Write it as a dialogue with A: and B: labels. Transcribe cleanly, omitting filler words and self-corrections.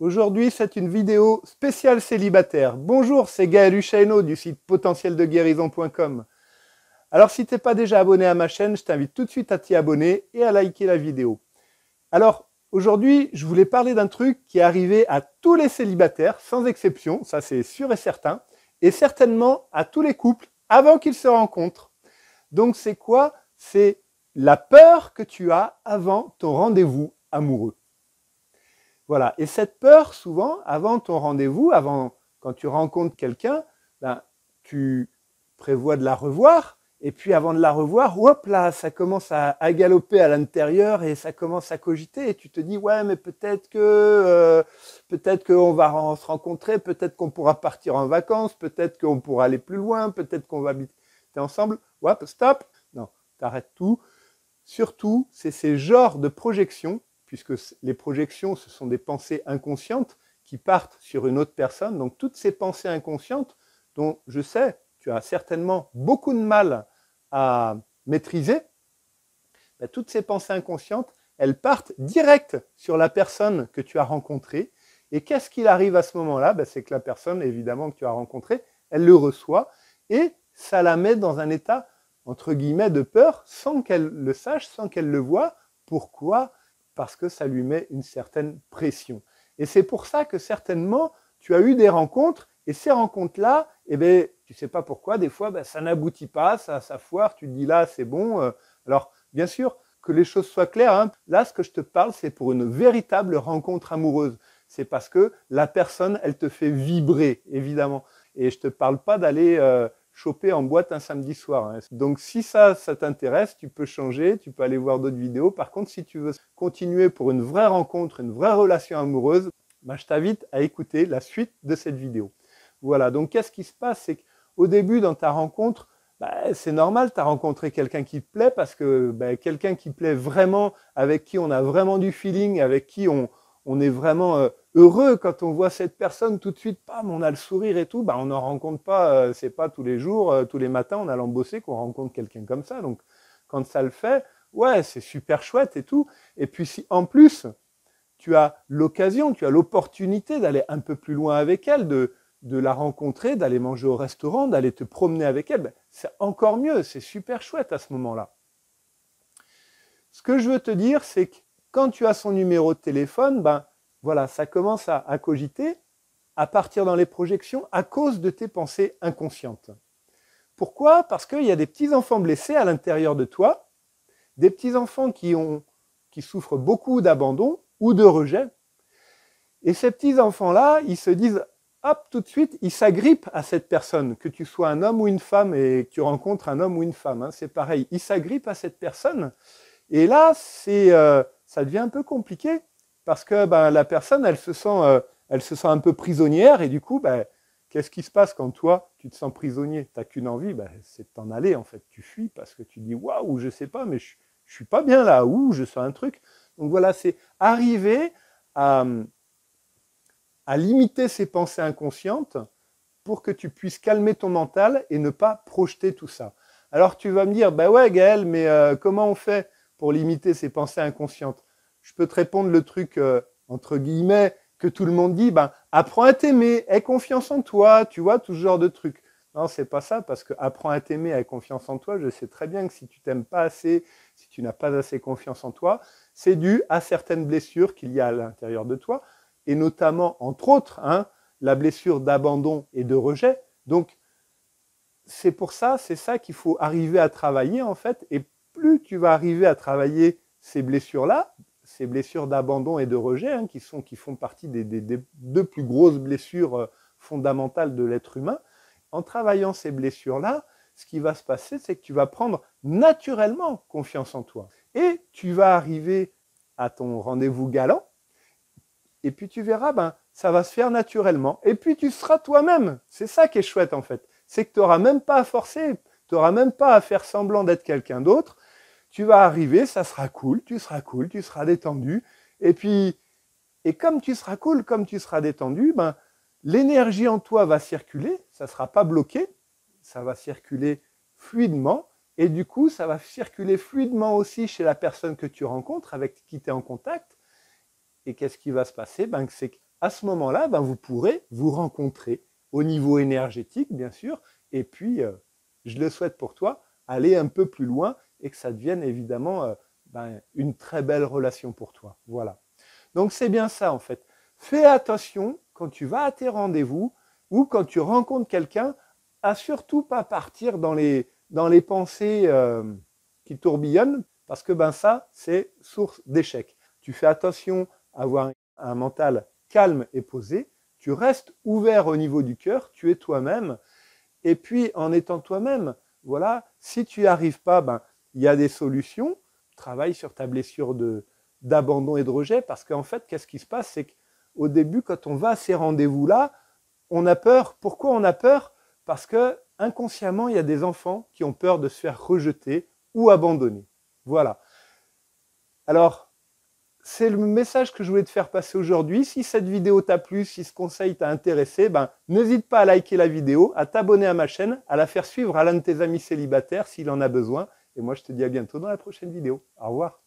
A: Aujourd'hui, c'est une vidéo spéciale célibataire. Bonjour, c'est Gaël Hushaino du site potentieldeguérison.com. Alors, si tu n'es pas déjà abonné à ma chaîne, je t'invite tout de suite à t'y abonner et à liker la vidéo. Alors, aujourd'hui, je voulais parler d'un truc qui est arrivé à tous les célibataires, sans exception, ça c'est sûr et certain, et certainement à tous les couples avant qu'ils se rencontrent. Donc, c'est quoi? C'est la peur que tu as avant ton rendez-vous amoureux. Voilà. Et cette peur, souvent, avant ton rendez-vous, quand tu rencontres quelqu'un, tu prévois de la revoir. Et puis, avant de la revoir, hop là, ça commence à galoper à l'intérieur et ça commence à cogiter. Et tu te dis, ouais, mais peut-être qu'on va se rencontrer, peut-être qu'on pourra partir en vacances, peut-être qu'on pourra aller plus loin, peut-être qu'on va habiter ensemble. Hop, stop. Non, t'arrêtes tout. Surtout, c'est ces genres de projections, puisque les projections, ce sont des pensées inconscientes qui partent sur une autre personne. Donc, toutes ces pensées inconscientes, dont je sais, tu as certainement beaucoup de mal à maîtriser, toutes ces pensées inconscientes, elles partent direct sur la personne que tu as rencontrée. Et qu'est-ce qu'il arrive à ce moment-là? C'est que la personne, évidemment, que tu as rencontrée, elle le reçoit et ça la met dans un état, entre guillemets, de peur, sans qu'elle le sache, sans qu'elle le voie. Pourquoi? Parce que ça lui met une certaine pression. Et c'est pour ça que certainement, tu as eu des rencontres, et ces rencontres-là, tu ne sais pas pourquoi, des fois, ça n'aboutit pas, ça foire, tu te dis là, c'est bon. Alors, bien sûr, que les choses soient claires, hein. Là, ce que je te parle, c'est pour une véritable rencontre amoureuse. C'est parce que la personne, elle te fait vibrer, évidemment. Et je ne te parle pas d'aller choper en boîte un samedi soir, hein. Donc si ça t'intéresse, tu peux changer, tu peux aller voir d'autres vidéos. Par contre, si tu veux continuer pour une vraie rencontre, une vraie relation amoureuse, je t'invite à écouter la suite de cette vidéo. Voilà, donc qu'est-ce qui se passe? C'est qu'au début, dans ta rencontre, c'est normal, tu as rencontré quelqu'un qui te plaît parce que quelqu'un qui plaît vraiment, avec qui on a vraiment du feeling, avec qui on est vraiment heureux quand on voit cette personne, tout de suite, bam, on a le sourire et tout, on n'en rencontre pas, c'est pas tous les jours, tous les matins en allant bosser qu'on rencontre quelqu'un comme ça. Donc, quand ça le fait, ouais, c'est super chouette et tout. Et puis, si en plus, tu as l'occasion, tu as l'opportunité d'aller un peu plus loin avec elle, de la rencontrer, d'aller manger au restaurant, d'aller te promener avec elle, c'est encore mieux, c'est super chouette à ce moment-là. Ce que je veux te dire, c'est que quand tu as son numéro de téléphone, voilà, ça commence à cogiter, à partir dans les projections à cause de tes pensées inconscientes. Pourquoi? Parce qu'il y a des petits enfants blessés à l'intérieur de toi, des petits enfants qui souffrent beaucoup d'abandon ou de rejet. Et ces petits enfants-là, ils se disent, hop, tout de suite, ils s'agrippent à cette personne, que tu sois un homme ou une femme et que tu rencontres un homme ou une femme, hein, c'est pareil, ils s'agrippent à cette personne. Et là, ça devient un peu compliqué parce que la personne, elle se sent un peu prisonnière et du coup, qu'est-ce qui se passe quand toi, tu te sens prisonnier? Tu n'as qu'une envie, c'est de t'en aller en fait. Tu fuis parce que tu dis, waouh, je sais pas, mais je suis pas bien là, ou je sens un truc. Donc voilà, c'est arriver à limiter ces pensées inconscientes pour que tu puisses calmer ton mental et ne pas projeter tout ça. Alors tu vas me dire, ouais Gaël, mais comment on fait pour limiter ces pensées inconscientes? Je peux te répondre le truc, entre guillemets, que tout le monde dit, apprends à t'aimer, aie confiance en toi, tu vois, tout ce genre de trucs. Non, c'est pas ça, parce que apprends à t'aimer, aie confiance en toi, je sais très bien que si tu t'aimes pas assez, si tu n'as pas assez confiance en toi, c'est dû à certaines blessures qu'il y a à l'intérieur de toi, et notamment, entre autres, la blessure d'abandon et de rejet. Donc, c'est pour ça, c'est ça qu'il faut arriver à travailler, en fait, et plus tu vas arriver à travailler ces blessures-là, ces blessures d'abandon et de rejet, qui font partie des deux plus grosses blessures fondamentales de l'être humain, en travaillant ces blessures-là, ce qui va se passer, c'est que tu vas prendre naturellement confiance en toi. Et tu vas arriver à ton rendez-vous galant, et puis tu verras, ça va se faire naturellement. Et puis tu seras toi-même. C'est ça qui est chouette en fait. C'est que tu n'auras même pas à forcer, tu n'auras même pas à faire semblant d'être quelqu'un d'autre. Tu vas arriver, ça sera cool, tu seras détendu. Et puis, comme tu seras cool, comme tu seras détendu, l'énergie en toi va circuler, ça ne sera pas bloqué, ça va circuler fluidement. Et du coup, ça va circuler fluidement aussi chez la personne que tu rencontres, avec qui tu es en contact. Et qu'est-ce qui va se passer? C'est à ce moment-là, ben, vous pourrez vous rencontrer au niveau énergétique, bien sûr, et puis, je le souhaite pour toi, aller un peu plus loin et que ça devienne évidemment une très belle relation pour toi. Voilà. Donc, c'est bien ça, en fait. Fais attention quand tu vas à tes rendez-vous ou quand tu rencontres quelqu'un, à surtout pas partir dans les pensées qui tourbillonnent, parce que ça, c'est source d'échec. Tu fais attention à avoir un mental calme et posé, tu restes ouvert au niveau du cœur, tu es toi-même, et puis en étant toi-même, voilà, si tu n'y arrives pas, il y a des solutions, travaille sur ta blessure d'abandon et de rejet, parce qu'en fait, qu'est-ce qui se passe, c'est qu'au début, quand on va à ces rendez-vous-là, on a peur. Pourquoi on a peur? Parce que inconsciemment, il y a des enfants qui ont peur de se faire rejeter ou abandonner. Voilà. Alors, c'est le message que je voulais te faire passer aujourd'hui. Si cette vidéo t'a plu, si ce conseil t'a intéressé, n'hésite pas à liker la vidéo, à t'abonner à ma chaîne, à la faire suivre à l'un de tes amis célibataires s'il en a besoin. Et moi, je te dis à bientôt dans la prochaine vidéo. Au revoir.